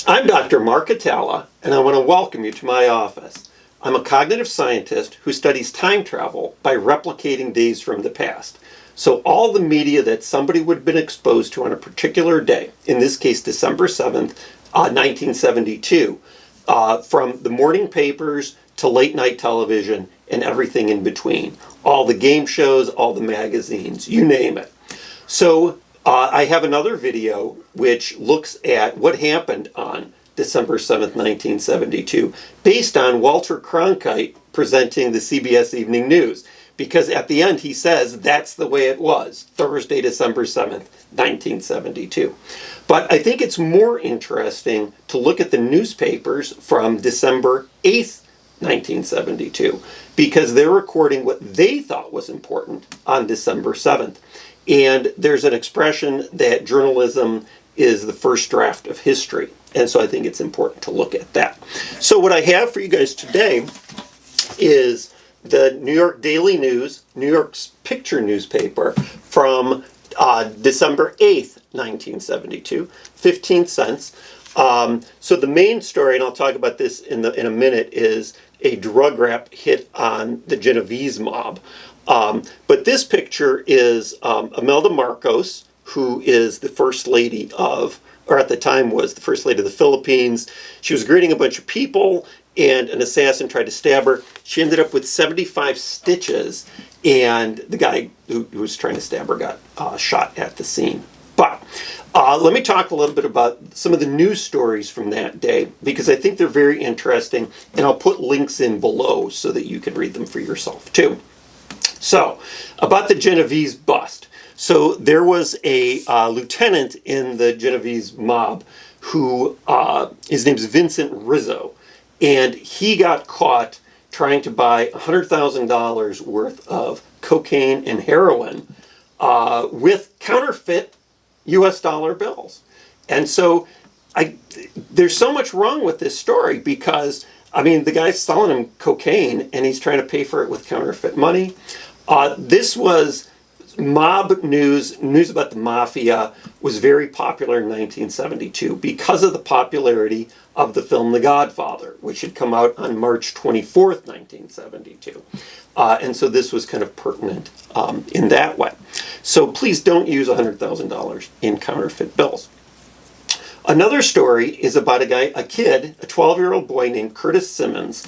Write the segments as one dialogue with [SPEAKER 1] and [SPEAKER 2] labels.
[SPEAKER 1] I'm Dr. Mark Hatala, and I want to welcome you to my office. I'm a cognitive scientist who studies time travel by replicating days from the past. So all the media that somebody would have been exposed to on a particular day, in this case December 7th, 1972, from the morning papers to late night television and everything in between. All the game shows, all the magazines, you name it. So I have another video which looks at what happened on December 7th, 1972, based on Walter Cronkite presenting the CBS Evening News. Because at the end he says that's the way it was, Thursday, December 7th, 1972. But I think it's more interesting to look at the newspapers from December 8th, 1972, because they're recording what they thought was important on December 7th. And there's an expression that journalism is the first draft of history. And so I think it's important to look at that. So what I have for you guys today is the New York Daily News, New York's picture newspaper from December 8th, 1972, 15 cents. So the main story, and I'll talk about this in a minute, is a drug rap hit on the Genovese mob. But this picture is Imelda Marcos, who is the first lady of, or at the time was the first lady of the Philippines. She was greeting a bunch of people, and an assassin tried to stab her. She ended up with 75 stitches, and the guy who was trying to stab her got shot at the scene. But let me talk a little bit about some of the news stories from that day, because I think they're very interesting, and I'll put links in below so that you can read them for yourself too. So, about the Genovese bust. So there was a lieutenant in the Genovese mob who, his name's Vincent Rizzo, and he got caught trying to buy $100,000 worth of cocaine and heroin with counterfeit US dollar bills. And so there's so much wrong with this story because, I mean, the guy's selling him cocaine and he's trying to pay for it with counterfeit money. This was mob news about the Mafia was very popular in 1972 because of the popularity of the film The Godfather, which had come out on March 24th, 1972. And so this was kind of pertinent in that way. So please don't use $100,000 in counterfeit bills. Another story is about a kid, a 12-year-old boy named Curtis Simmons,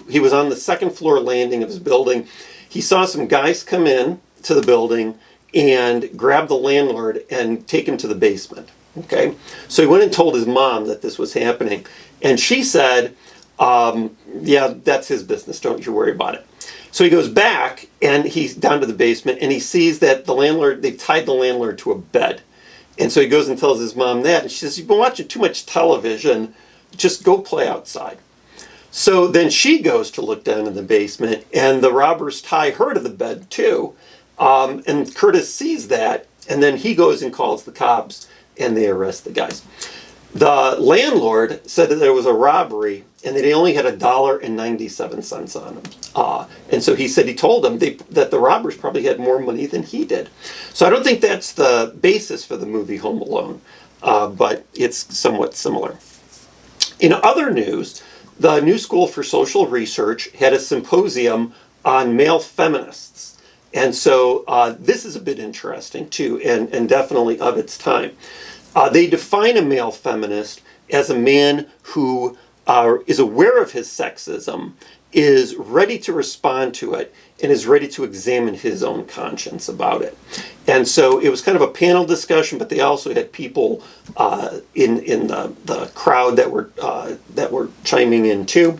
[SPEAKER 1] he was on the second floor landing of his building. He saw some guys come in to the building and grab the landlord and take him to the basement. Okay, so he went and told his mom that this was happening, and she said, yeah, that's his business, don't you worry about it. So he goes back and he's down to the basement and he sees that they've tied the landlord to a bed. And so he goes and tells his mom that, and she says, you've been watching too much television, just go play outside. So then she goes to look down in the basement, and the robbers tie her to the bed too. And Curtis sees that, and then he goes and calls the cops, and they arrest the guys. The landlord said that there was a robbery, and that he only had $1.97 on him. And so he told them that the robbers probably had more money than he did. So I don't think that's the basis for the movie Home Alone, but it's somewhat similar. In other news, the New School for Social Research had a symposium on male feminists. And so this is a bit interesting too, and definitely of its time. They define a male feminist as a man who is aware of his sexism, is ready to respond to it, and is ready to examine his own conscience about it. And so it was kind of a panel discussion, but they also had people in the crowd that were chiming in too.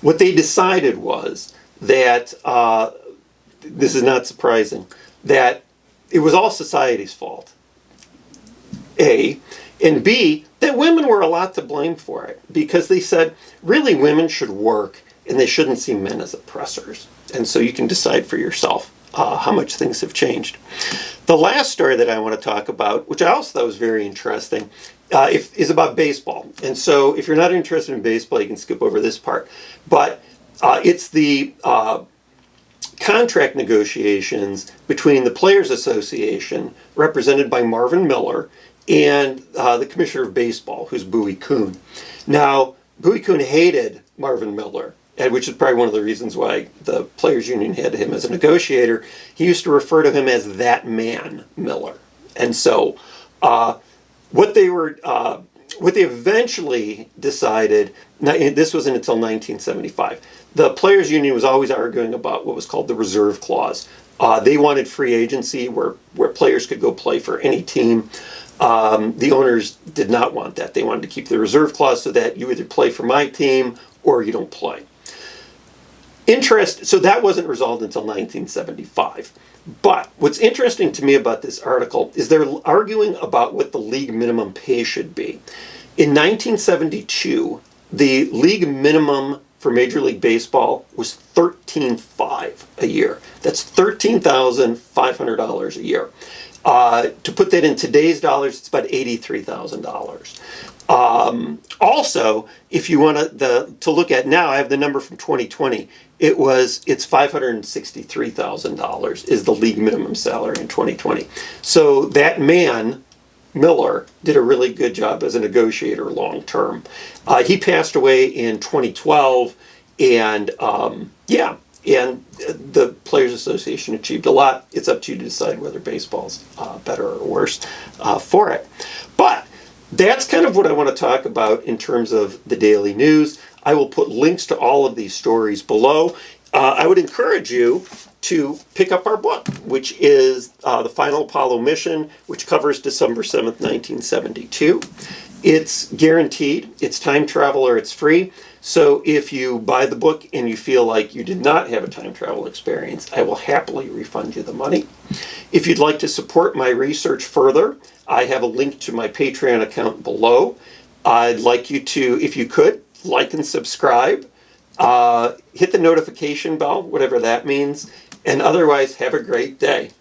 [SPEAKER 1] What they decided was that, this is not surprising, that it was all society's fault, A, and B, that women were a lot to blame for it, because they said, really, women should work and they shouldn't see men as oppressors. And so you can decide for yourself how much things have changed. The last story that I want to talk about, which I also thought was very interesting, is about baseball. And so if you're not interested in baseball, you can skip over this part. But it's the contract negotiations between the Players Association, represented by Marvin Miller, and the Commissioner of Baseball, who's Bowie Kuhn. Now, Bowie Kuhn hated Marvin Miller, which is probably one of the reasons why the Players Union had him as a negotiator. He used to refer to him as that man, Miller. And so what they eventually decided, this wasn't until 1975, the Players Union was always arguing about what was called the reserve clause. They wanted free agency where players could go play for any team. The owners did not want that. They wanted to keep the reserve clause so that you either play for my team or you don't play. So that wasn't resolved until 1975. But what's interesting to me about this article is they're arguing about what the league minimum pay should be. In 1972, the league minimum for Major League Baseball was $13,500 a year. That's $13,500 a year. To put that in today's dollars, it's about $83,000. Also, if you want to look at now, I have the number from 2020. It's $563,000 is the league minimum salary in 2020. So that man, Miller, did a really good job as a negotiator long term. He passed away in 2012, and and the Players Association achieved a lot. It's up to you to decide whether baseball's better or worse for it. But that's kind of what I want to talk about in terms of the daily news. I will put links to all of these stories below. I would encourage you to pick up our book, which is The Final Apollo Mission, which covers December 7th, 1972. It's guaranteed. It's time travel or it's free. So if you buy the book and you feel like you did not have a time travel experience, I will happily refund you the money. If you'd like to support my research further, I have a link to my Patreon account below. I'd like you to, if you could, like and subscribe. Hit the notification bell, whatever that means. And otherwise, have a great day.